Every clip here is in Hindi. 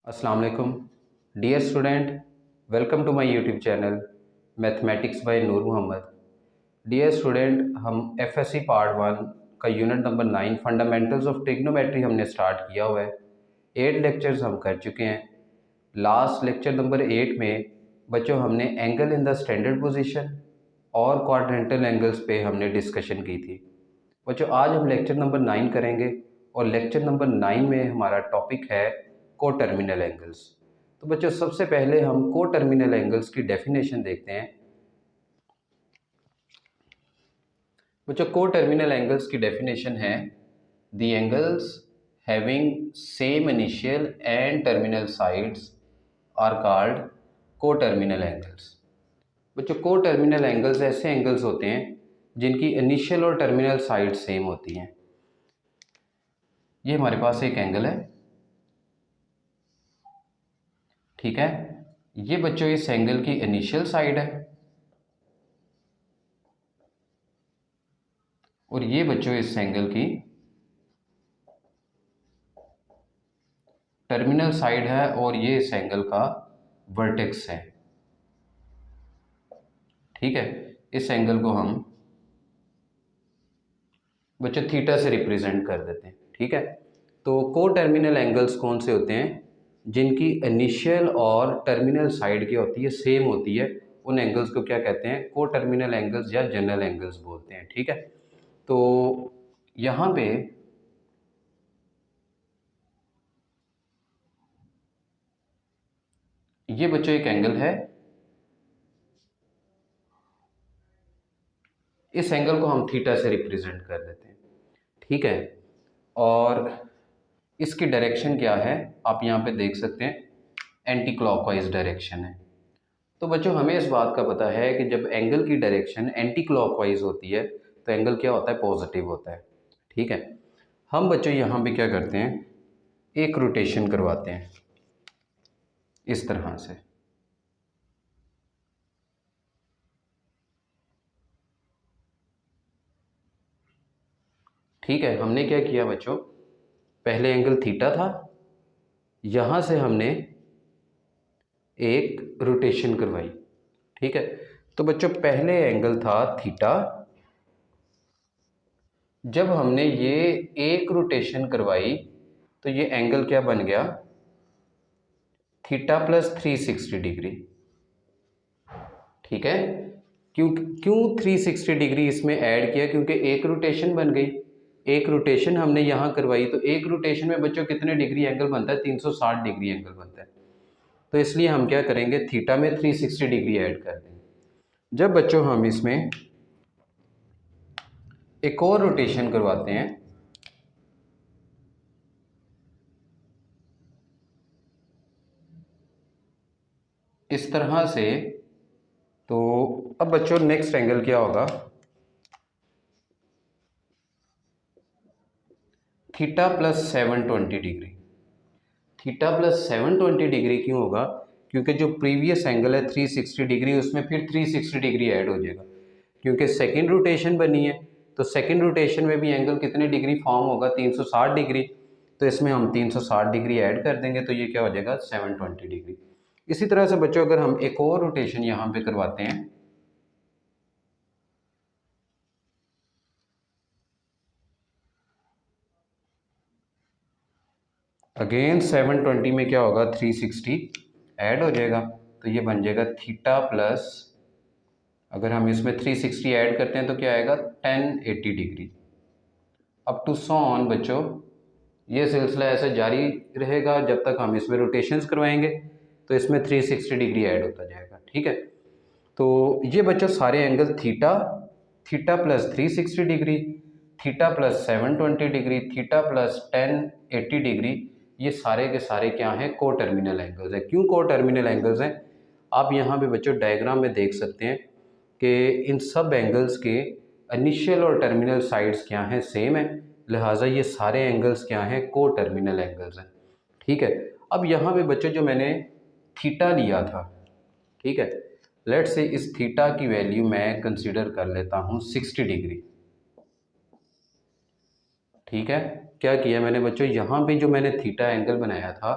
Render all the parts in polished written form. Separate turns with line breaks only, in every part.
अस्सलाम वालेकुम dear student, welcome to my YouTube channel mathematics by Noor Mohammad. Dear student, हम एफएससी पार्ट 1 का unit number 9 fundamentals of trigonometry हमने स्टार्ट किया हुआ है। 8 लेक्चर्स हम कर चुके हैं। लास्ट लेक्चर नंबर 8 में बच्चों हमने angle in the standard position और क्वाड्रेंटल एंगल्स पे हमने डिस्कशन की थी। बच्चों आज हम लेक्चर नंबर 9 करेंगे और लेक्चर नंबर 9 में हमारा टॉपिक है को टर्मिनल एंगल्स। तो बच्चों सबसे पहले हम को टर्मिनल एंगल्स की डेफिनेशन देखते हैं। बच्चों को टर्मिनल एंगल्स की डेफिनेशन है the angles having same initial and terminal sides are called को टर्मिनल एंगल्स। बच्चों को टर्मिनल एंगल्स ऐसे एंगल्स होते हैं जिनकी इनिशियल और टर्मिनल साइड सेम होती हैं। ये हमारे पास एक एंगल है, ठीक है। ये बच्चों इस एंगल की इनिशियल साइड है और ये बच्चों इस एंगल की टर्मिनल साइड है और ये इस एंगल का वर्टेक्स है, ठीक है। इस एंगल को हम बच्चों थीटा से रिप्रेजेंट कर देते हैं, ठीक है। तो को टर्मिनल एंगल्स कौन से होते हैं? जिनकी इनिशियल और टर्मिनल साइड की होती है सेम होती है, उन एंगल्स को क्या कहते हैं? को टर्मिनल एंगल्स या जनरल एंगल्स बोलते हैं, ठीक है। तो यहाँ पे ये बच्चों एक एंगल है, इस एंगल को हम थीटा से रिप्रेजेंट कर देते हैं, ठीक है। और इसकी डायरेक्शन क्या है आप यहाँ पे देख सकते हैं, एंटी क्लॉकवाइज डायरेक्शन है। तो बच्चों हमें इस बात का पता है कि जब एंगल की डायरेक्शन एंटी क्लॉकवाइज होती है तो एंगल क्या होता है? पॉजिटिव होता है, ठीक है। हम बच्चों यहाँ पे क्या करते हैं, एक रोटेशन करवाते हैं इस तरह से, ठीक है। हमने क्या किया बच्चों, पहले एंगल थीटा था, यहाँ से हमने एक रोटेशन करवाई, ठीक है। तो बच्चों पहले एंगल था थीटा, जब हमने ये एक रोटेशन करवाई तो ये एंगल क्या बन गया? थीटा प्लस 360 डिग्री, ठीक है। क्यों क्यों 360 डिग्री इसमें ऐड किया? क्योंकि एक रोटेशन बन गई, एक रोटेशन हमने यहाँ करवाई, तो एक रोटेशन में बच्चों कितने डिग्री एंगल बनता है? 360 डिग्री एंगल बनता है। तो इसलिए हम क्या करेंगे, थीटा में 360 डिग्री ऐड कर देंगे। जब बच्चों हम इसमें एक और रोटेशन करवाते हैं, इस तरह से, तो अब बच्चों नेक्स्ट एंगल क्या होगा? Theta plus 720 degree. Theta plus 720 degree क्यों होगा? क्योंकि जो प्रीवियस एंगल है 360 डिग्री, उसमें फिर 360 डिग्री ऐड हो जाएगा, क्योंकि सेकेंड रोटेशन बनी है। तो सेकेंड रोटेशन में भी एंगल कितने डिग्री फॉर्म होगा? 360 डिग्री। तो इसमें हम 360 डिग्री ऐड कर देंगे तो ये क्या हो जाएगा? 720 डिग्री। इसी तरह से बच्चों अगर हम एक और रोटेशन यहाँ पे करवाते हैं, अगेन 720 में क्या होगा? 360 ऐड हो जाएगा, तो ये बन जाएगा थीटा प्लस, अगर हम इसमें 360 ऐड करते हैं तो क्या आएगा? 1080 degree. Up to so on बच्चों, ये सिलसिला ऐसे जारी रहेगा जब तक हम इसमें रोटेशंस करवाएंगे, तो इसमें 360 डिग्री ऐड होता जाएगा, ठीक है। तो ये बच्चों सारे angle theta, theta plus 360 degree, theta plus 720 degree, theta plus 1080 degree, ये सारे के सारे क्या हैं? को टर्मिनल एंगल्स हैं। क्यों को टर्मिनल एंगल्स हैं? आप यहाँ पे बच्चों डायग्राम में देख सकते हैं कि इन सब एंगल्स के इनिशियल और टर्मिनल साइड्स क्या हैं? सेम है, लिहाजा ये सारे एंगल्स क्या हैं? को टर्मिनल एंगल्स हैं, ठीक है। अब यहाँ पे बच्चों जो मैंने थीटा लिया था, ठीक है, लेट से इस थीटा की वैल्यू मैं कंसीडर कर लेता हूँ 60 डिग्री, ठीक है। क्या किया मैंने बच्चों, यहाँ पे जो मैंने थीटा एंगल बनाया था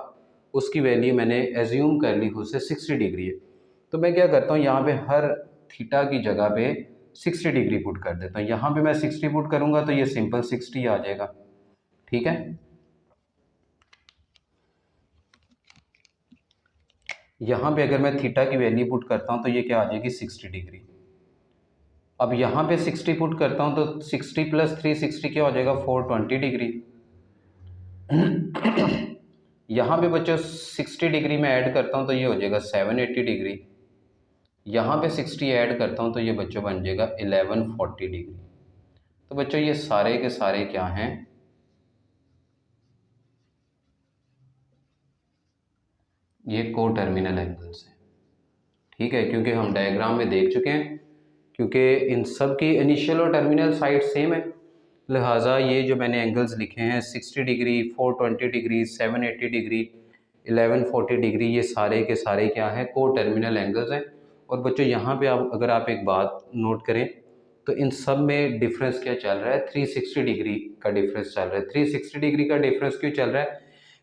उसकी वैल्यू मैंने एज्यूम कर ली उससे 60 डिग्री है। तो मैं क्या करता हूँ, यहाँ पे हर थीटा की जगह पे 60 डिग्री पुट कर देता हूँ। यहाँ पे मैं 60 पुट करूँगा तो ये सिंपल 60 आ जाएगा, ठीक है। यहाँ पे अगर मैं थीटा की वैल्यू पुट करता हूँ तो ये क्या आ जाएगी 60 डिग्री। अब यहाँ पे 60 पुट करता हूँ तो 60 प्लस 360 क्या हो जाएगा 420 डिग्री। यहाँ पे बच्चों 60 डिग्री में ऐड करता हूँ तो ये हो जाएगा 780 डिग्री। यहाँ पे 60 ऐड करता हूँ तो ये बच्चों बन जाएगा 1140 डिग्री। तो बच्चों ये सारे के सारे क्या हैं, ये को टर्मिनल एंगल्स हैं, ठीक है। क्योंकि हम डायग्राम में देख चुके हैं, क्योंकि इन सब की इनिशियल और टर्मिनल साइड सेम है, लिहाजा ये जो मैंने एंगल्स लिखे हैं 60 डिग्री, 420 डिग्री, 780 डिग्री, 1140 डिग्री, ये सारे के सारे क्या हैं, को टर्मिनल एंगल्स हैं। और बच्चों यहाँ पे आप अगर आप एक बात नोट करें तो इन सब में डिफरेंस क्या चल रहा है, 360 डिग्री का डिफरेंस चल रहा है। 360 डिग्री का डिफरेंस क्यों चल रहा है,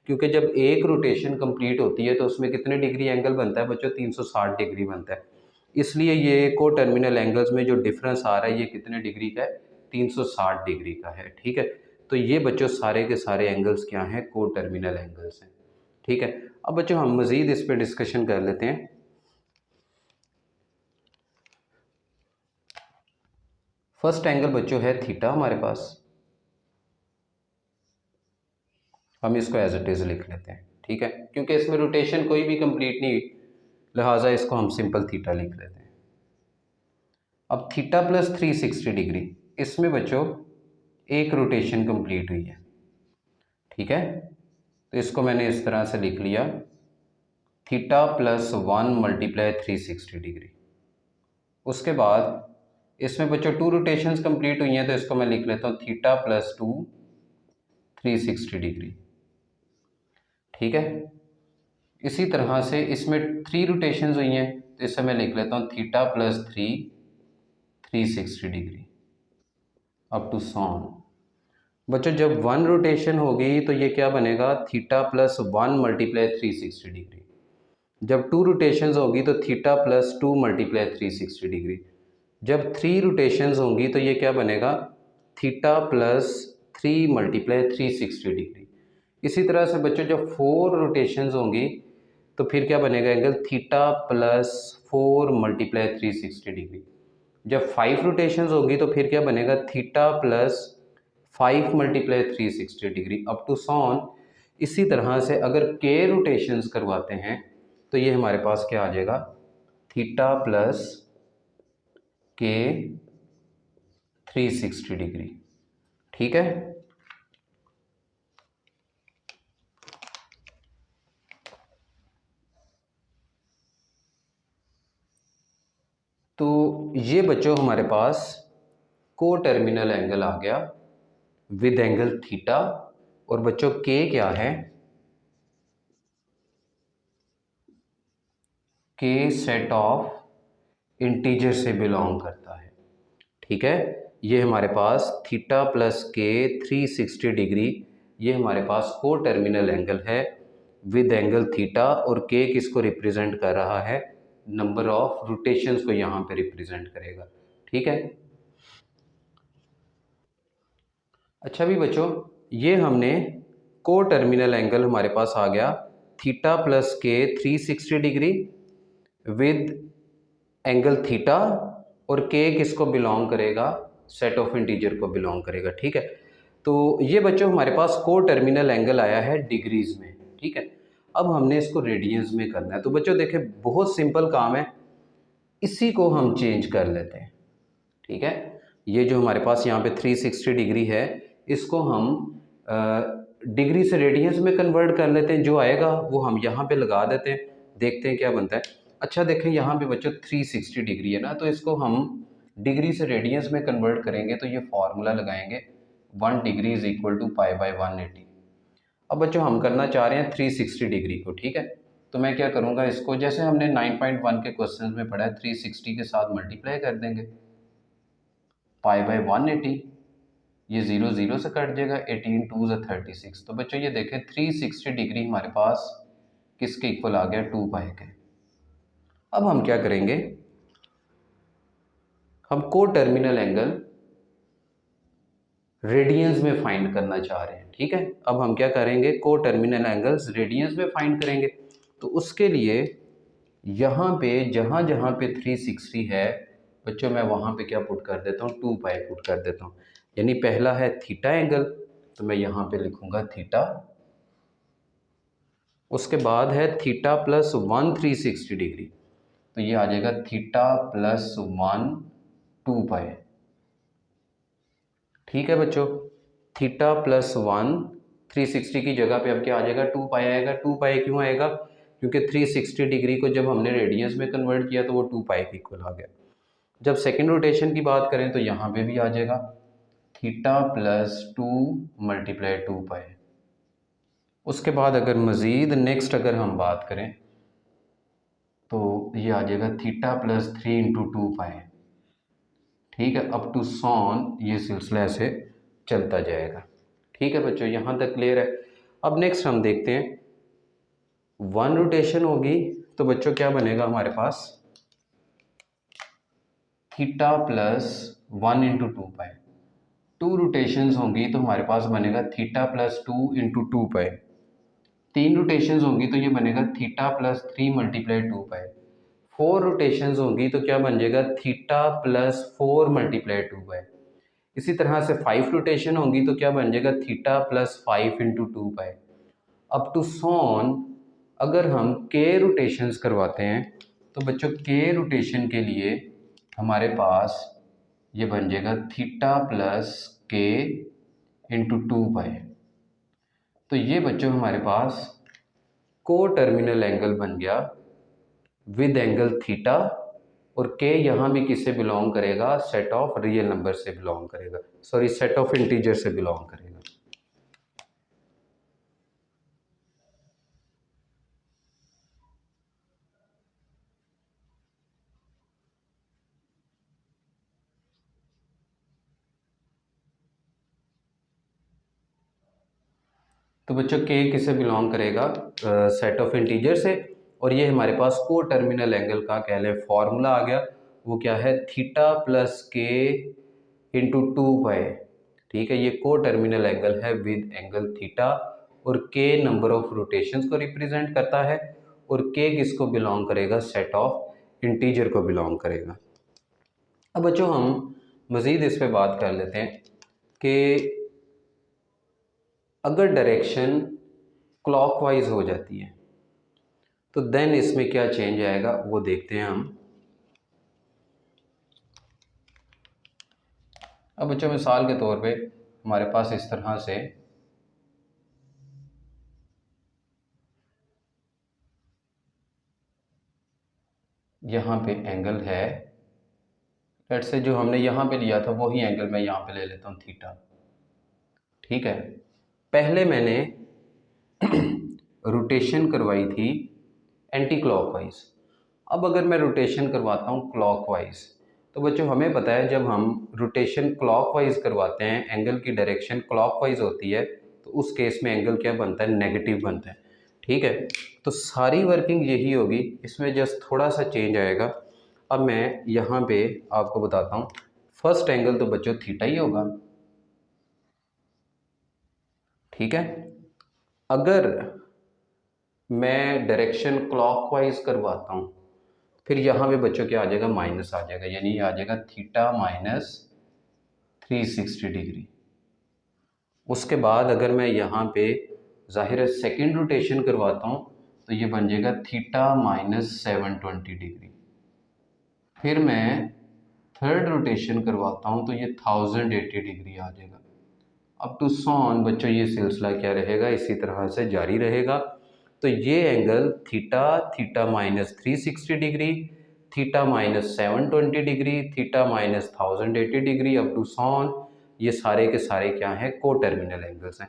क्योंकि जब एक रोटेशन कंप्लीट होती है तो उसमें कितने डिग्री एंगल बनता है बच्चों, 360 डिग्री बनता है। इसलिए ये को टर्मिनल एंगल्स में जो डिफरेंस आ रहा है ये कितने डिग्री का है, 360 डिग्री का है, ठीक है। तो ये बच्चों सारे के सारे एंगल्स क्या हैं, को टर्मिनल एंगल्स हैं, ठीक है। अब बच्चों हम मज़ीद इस पर डिस्कशन कर लेते हैं। फर्स्ट एंगल बच्चों है थीटा हमारे पास, हम इसको एज इट इज़ लिख लेते हैं, ठीक है, क्योंकि इसमें रोटेशन कोई भी कंप्लीट नहीं, लिहाजा इसको हम सिंपल थीटा लिख लेते हैं। अब थीटा प्लस 360 डिग्री, इसमें बच्चों एक रोटेशन कंप्लीट हुई है, ठीक है। तो इसको मैंने इस तरह से लिख लिया, थीटा प्लस 1 मल्टीप्लाई 360 डिग्री। उसके बाद इसमें बच्चों 2 रोटेशंस कंप्लीट हुई हैं, तो इसको मैं लिख लेता हूँ थीटा प्लस 2 360 डिग्री, ठीक है। इसी तरह से इसमें 3 रोटेशंस हुई हैं, तो इसे मैं लिख लेता हूँ theta plus 3 360 degree up to so on. बच्चों जब 1 रोटेशन होगी तो ये क्या बनेगा, थीटा प्लस 1 मल्टीप्लाई 360 डिग्री। जब 2 रोटेशंस होगी तो थीटा प्लस 2 मल्टीप्लाई 360 डिग्री। जब 3 रोटेशंस होंगी तो ये क्या बनेगा, थीटा प्लस 3 मल्टीप्लाई 360 डिग्री। इसी तरह से बच्चों जब 4 रोटेशंस होंगी तो फिर क्या बनेगा angle, theta plus 4 multiply 360 degree. जब 5 रोटेशंस होगी तो फिर क्या बनेगा, theta plus 5 multiply 360 degree up to so on. इसी तरह से अगर के रोटेशंस करवाते हैं तो ये हमारे पास क्या आ जाएगा, थीटा प्लस के 360 डिग्री, ठीक है। तो ये बच्चों हमारे पास को टर्मिनल एंगल आ गया विद एंगल थीटा। और बच्चों के क्या है, के सेट ऑफ इंटीजर से बिलोंग करता है, ठीक है। ये हमारे पास थीटा प्लस के 360 डिग्री, ये हमारे पास को टर्मिनल एंगल है विद एंगल थीटा। और के किसको रिप्रेजेंट कर रहा है, नंबर ऑफ रोटेशंस को यहाँ पे रिप्रेजेंट करेगा, ठीक है। अच्छा भी बच्चों, ये हमने को टर्मिनल एंगल हमारे पास आ गया थीटा प्लस के 360 डिग्री विद एंगल थीटा, और के किसको बिलोंग करेगा, सेट ऑफ इंटीजर को बिलोंग करेगा, ठीक है। तो ये बच्चों हमारे पास को टर्मिनल एंगल आया है डिग्रीज में, ठीक है। अब हमने इसको रेडियंस में करना है। तो बच्चों देखें बहुत सिंपल काम है, इसी को हम चेंज कर लेते हैं, ठीक है। ये जो हमारे पास यहाँ पे 360 डिग्री है, इसको हम डिग्री से रेडियंस में कन्वर्ट कर लेते हैं। जो आएगा वो हम यहाँ पे लगा देते हैं, देखते हैं क्या बनता है। अच्छा देखें यहाँ पे बच्चों 360 डिग्री है ना, तो इसको हम डिग्री से रेडियंस में कन्वर्ट करेंगे तो ये फॉर्मूला लगाएंगे 1 degree is equal to pi by 180। अब बच्चों हम करना चाह रहे हैं 360 डिग्री को, ठीक है। तो मैं क्या करूँगा, इसको जैसे हमने 9.1 के क्वेश्चन में पढ़ा है 360 के साथ मल्टीप्लाई कर देंगे, पाई बाई 180, ये 0 0 से कट जाएगा, 18 2 36। तो बच्चों ये देखें 360 डिग्री हमारे पास किसके इक्वल आ गया, 2 पाई के। अब हम क्या करेंगे, हम को टर्मिनल एंगल रेडियंस में फाइंड करना चाह रहे हैं। ठीक है, अब हम क्या करेंगे, को टर्मिनल एंगल्स रेडियंस में फाइंड करेंगे। तो उसके लिए यहाँ पे जहाँ जहाँ पे 360 है बच्चों, मैं वहाँ पे क्या पुट कर देता हूँ, 2 पाई पुट कर देता हूँ। यानी पहला है थीटा एंगल, तो मैं यहाँ पे लिखूंगा थीटा। उसके बाद है थीटा प्लस 1 360 डिग्री, तो ये आ जाएगा थीटा प्लस 1 2 पाई। ठीक है बच्चों, थीटा प्लस 1 360 की जगह पे अब क्या आ जाएगा, 2 पाई आएगा। 2 पाई क्यों आएगा, क्योंकि 360 डिग्री को जब हमने रेडियंस में कन्वर्ट किया तो वो 2 पाई के इक्वल आ गया। जब सेकेंड रोटेशन की बात करें तो यहाँ पे भी आ जाएगा थीटा प्लस 2 मल्टीप्लाई 2 पाई। उसके बाद अगर मज़ीद नेक्स्ट अगर हम बात करें तो ये आ जाएगा थीटा प्लस 3 इंटू 2 पाई। ठीक है, अप टू सॉन ये सिलसिला ऐसे चलता जाएगा। ठीक है बच्चों, यहाँ तक क्लियर है। अब नेक्स्ट हम देखते हैं, 1 रोटेशन होगी तो बच्चों क्या बनेगा हमारे पास, थीटा प्लस 1 इंटू 2 पाई। 2 रोटेशंस होंगी तो हमारे पास बनेगा थीटा प्लस 2 इंटू 2 पाई। 3 रोटेशंस होंगी तो ये बनेगा थीटा प्लस 3 मल्टीप्लाई 2 पाई। 4 रोटेशंस होंगी तो क्या बन जाएगा, थीटा प्लस 4 मल्टीप्लाई 2 पाई। इसी तरह से 5 रोटेशन होंगी तो क्या बन जाएगा, theta plus 5 into 2 pi. Up to so on अगर हम के रोटेशंस करवाते हैं तो बच्चों के रोटेशन के लिए हमारे पास ये बन जाएगा थीटा प्लस के इंटू 2 पाई। तो ये बच्चों हमारे पास को टर्मिनल एंगल बन गया विद एंगल थीटा, और के यहाँ भी किससे बिलोंग करेगा, सेट ऑफ रियल नंबर से बिलोंग करेगा, सॉरी सेट ऑफ इंटीजर से बिलोंग करेगा। तो बच्चों के किससे बिलोंग करेगा, सेट ऑफ इंटीजर से। और ये हमारे पास को टर्मिनल एंगल का कह लें फॉर्मूला आ गया, वो क्या है, थीटा प्लस के इंटू 2 पाई। ठीक है, ये को टर्मिनल एंगल है विद एंगल थीटा, और के नंबर ऑफ रोटेशंस को रिप्रेजेंट करता है, और के किसको बिलोंग करेगा, सेट ऑफ इंटीजर को बिलोंग करेगा। अब बच्चों हम मज़ीद इस पे बात कर लेते हैं कि अगर डायरेक्शन क्लॉकवाइज हो जाती है तो देन इसमें क्या चेंज आएगा वो देखते हैं हम। अब बच्चों मिसाल के तौर पे हमारे पास इस तरह से यहाँ पे एंगल है, लेट्स से जो हमने यहाँ पे लिया था वही एंगल मैं यहाँ पे ले लेता हूँ थीटा। ठीक है, पहले मैंने रोटेशन करवाई थी एंटी क्लॉकवाइज। अब अगर मैं रोटेशन करवाता हूँ क्लॉकवाइज, तो बच्चों हमें पता है जब हम रोटेशन क्लॉकवाइज करवाते हैं, एंगल की डायरेक्शन क्लॉकवाइज होती है, तो उस केस में एंगल क्या बनता है, नेगेटिव बनता है। ठीक है, तो सारी वर्किंग यही होगी, इसमें जस्ट थोड़ा सा चेंज आएगा। अब मैं यहाँ पे आपको बताता हूँ, फर्स्ट एंगल तो बच्चों थीटा ही होगा। ठीक है, अगर मैं डायरेक्शन क्लॉकवाइज करवाता हूँ फिर यहाँ पे बच्चों क्या आ जाएगा, माइनस आ जाएगा, यानी आ जाएगा थीटा माइनस 360 डिग्री। उसके बाद अगर मैं यहाँ पे जाहिर है सेकेंड रोटेशन करवाता हूँ तो ये बन जाएगा थीटा माइनस 720 डिग्री। फिर मैं थर्ड रोटेशन करवाता हूँ तो ये 1080 डिग्री आ जाएगा। अब टू सॉन बच्चों ये सिलसिला क्या रहेगा, इसी तरह से जारी रहेगा। तो ये angle theta, theta minus 360 degree, theta minus 720 degree, theta minus 1080 degree, up to so on ये सारे के सारे क्या हैं, को टर्मिनल एंगल्स हैं।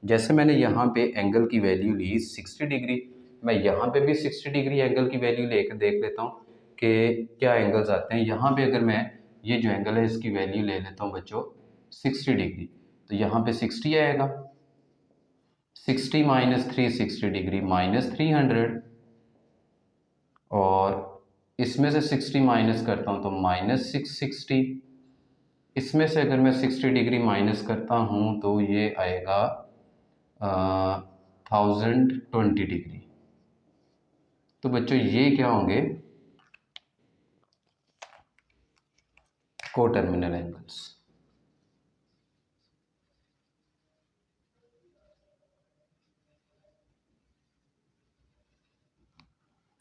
जैसे मैंने यहाँ पे एंगल की वैल्यू ली 60 डिग्री, मैं यहाँ पे भी 60 डिग्री एंगल की वैल्यू लेकर देख लेता हूँ कि क्या एंगल्स आते हैं। यहाँ पे अगर मैं ये जो एंगल है इसकी वैल्यू ले लेता हूँ बच्चों 60 डिग्री, तो यहाँ पे 60 आएगा। 60 माइनस 360 डिग्री माइनस 300, और इसमें से 60 माइनस करता हूँ तो माइनस 660, इसमें से अगर मैं 60 डिग्री माइनस करता हूँ तो ये आएगा 1020 डिग्री। तो बच्चों ये क्या होंगे, को टर्मिनल एंगल्स।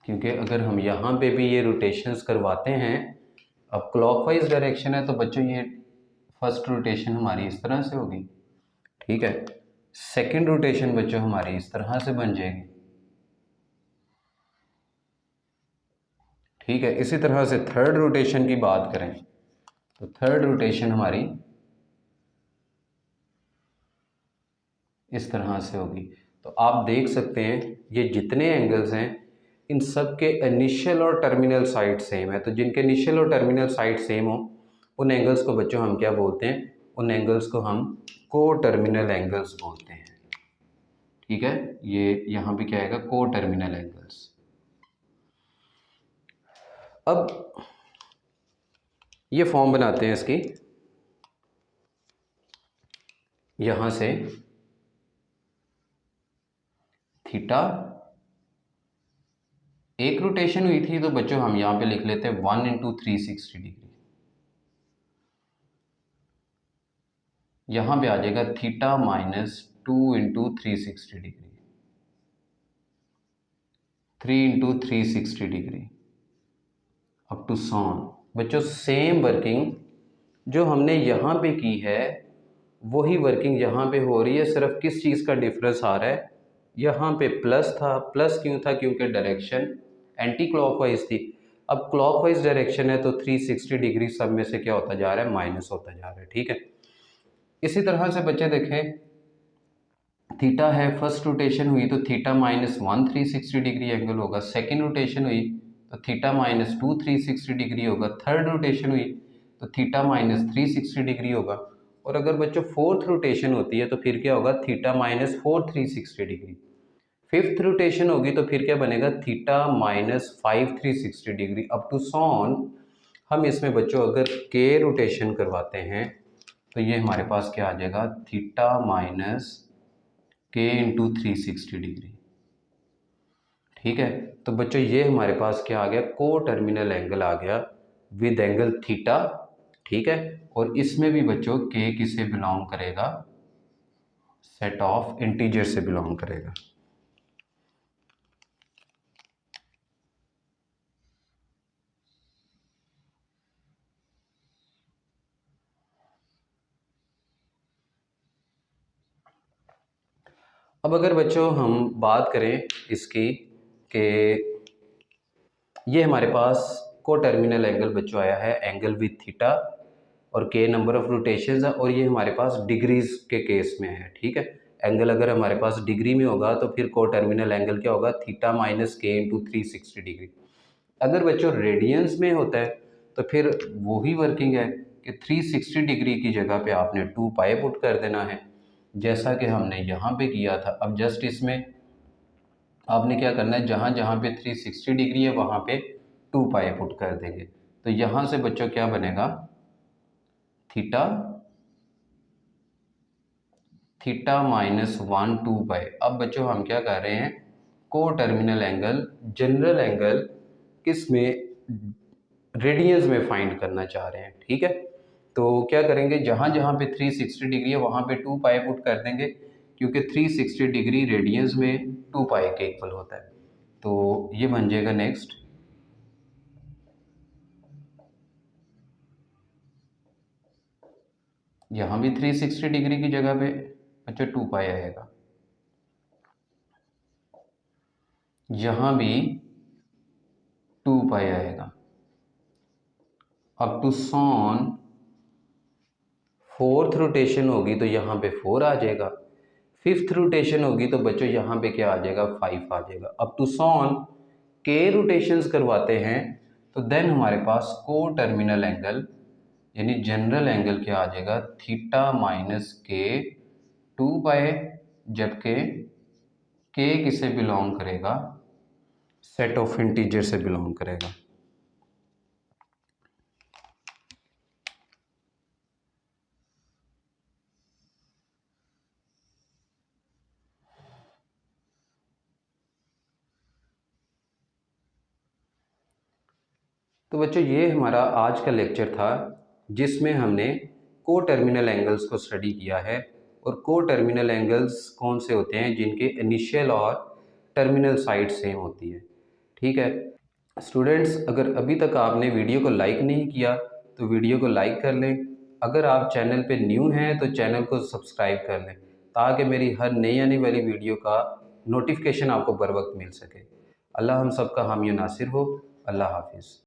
क्योंकि अगर हम यहाँ पे भी ये रोटेशंस करवाते हैं, अब क्लॉकवाइज डायरेक्शन है तो बच्चों ये फर्स्ट रोटेशन हमारी इस तरह से होगी, ठीक है। सेकंड रोटेशन बच्चों हमारी इस तरह से बन जाएगी, ठीक है। इसी तरह से थर्ड रोटेशन की बात करें तो थर्ड रोटेशन हमारी इस तरह से होगी। तो आप देख सकते हैं ये जितने एंगल्स हैं इन सब के इनिशियल और टर्मिनल साइड सेम है। तो जिनके इनिशियल और टर्मिनल साइड सेम हो उन एंगल्स को बच्चों हम क्या बोलते हैं, उन एंगल्स को हम को टर्मिनल एंगल्स बोलते हैं, ठीक है। ये यहाँ पे क्या आएगा, को टर्मिनल एंगल्स। अब ये फॉर्म बनाते हैं इसकी, यहाँ से थीटा एक रोटेशन हुई थी तो बच्चों हम यहाँ पे लिख लेते हैं 1 इंटू 360 डिग्री। यहाँ पे आ जाएगा theta minus 2 into 360 degree, 3 into 360 degree up to so on. बच्चों सेम वर्किंग जो हमने यहाँ पे की है वही वर्किंग यहाँ पे हो रही है, सिर्फ किस चीज़ का डिफरेंस आ रहा है, यहाँ पे प्लस था, प्लस क्यों था, क्योंकि डायरेक्शन एंटी क्लॉकवाइज थी। अब क्लॉकवाइज डायरेक्शन है तो 360 डिग्री सब में से क्या होता जा रहा है, माइनस होता जा रहा है, ठीक है। इसी तरह से बच्चे देखें, थीटा है, फर्स्ट रोटेशन हुई तो थीटा माइनस 1 360 डिग्री एंगल होगा, सेकेंड रोटेशन हुई तो थीटा माइनस 2 360 डिग्री होगा, थर्ड रोटेशन हुई तो थीटा माइनस 360 डिग्री होगा, और अगर बच्चों फोर्थ रोटेशन होती है तो फिर क्या होगा, theta minus 4 360 degree. Fifth rotation होगी तो फिर क्या बनेगा, theta minus 5 360 degree up to so on. हम इसमें बच्चों अगर के रोटेशन करवाते हैं तो ये हमारे पास क्या आ जाएगा, थीटा माइनस के इंटू 360 डिग्री, ठीक है। तो बच्चों ये हमारे पास क्या आ गया, को टर्मिनल एंगल आ गया विद एंगल थीटा, ठीक है। और इसमें भी बच्चों के किसे बिलोंग करेगा, सेट ऑफ इंटीजर से बिलोंग करेगा। अब अगर बच्चों हम बात करें इसकी कि ये हमारे पास को टर्मिनल एंगल बच्चों आया है एंगल विद थीटा, और के नंबर ऑफ रोटेशंस है, और ये हमारे पास डिग्रीज के केस में है, ठीक है। एंगल अगर हमारे पास डिग्री में होगा तो फिर को टर्मिनल एंगल क्या होगा, थीटा माइनस के इंटू 360 डिग्री। अगर बच्चों रेडियंस में होता है तो फिर वही वर्किंग है कि 360 डिग्री की जगह पे आपने 2 पाई पुट कर देना है, जैसा कि हमने यहाँ पे किया था। अब जस्ट इसमें आपने क्या करना है, जहाँ जहाँ पे 360 डिग्री है वहाँ पे 2 पाई पुट कर देंगे। तो यहाँ से बच्चों क्या बनेगा, थीटा थीटा माइनस 1 2 पाई। अब बच्चों हम क्या कर रहे हैं, को टर्मिनल एंगल जनरल एंगल किस में, रेडियंस में फाइंड करना चाह रहे हैं, ठीक है। तो क्या करेंगे, जहाँ जहाँ पे 360 डिग्री है वहाँ पे 2 पाई पुट कर देंगे, क्योंकि 360 डिग्री रेडियंस में 2 पाई के इक्वल होता है। तो ये बन जाएगा नेक्स्ट, यहाँ भी 360 डिग्री की जगह पे अच्छा 2 पाई आएगा, यहाँ भी 2 पाई आएगा, up to so on fourth rotation होगी तो यहाँ पे 4 आ जाएगा, फिफ्थ रोटेशन होगी तो बच्चों यहाँ पे क्या आ जाएगा, 5 आ जाएगा, अप टू सॉन के रोटेशंस करवाते हैं तो देन हमारे पास को टर्मिनल एंगल यानी जनरल एंगल क्या आ जाएगा, थीटा माइनस के 2 पाई, जबकि के किसे बिलोंग करेगा, सेट ऑफ इंटीजर से बिलोंग करेगा। तो बच्चों ये हमारा आज का लेक्चर था जिसमें हमने को टर्मिनल एंगल्स को स्टडी किया है। और को टर्मिनल एंगल्स कौन से होते हैं, जिनके इनिशियल और टर्मिनल साइड सेम होती है। ठीक है स्टूडेंट्स, अगर अभी तक आपने वीडियो को लाइक नहीं किया तो वीडियो को लाइक कर लें। अगर आप चैनल पे न्यू हैं तो चैनल को सब्सक्राइब कर लें ताकि मेरी हर नई आने वाली वीडियो का नोटिफिकेशन आपको बर वक्त मिल सके। अल्लाह हम सबका हामी नासिर हो। अल्लाह हाफिज़।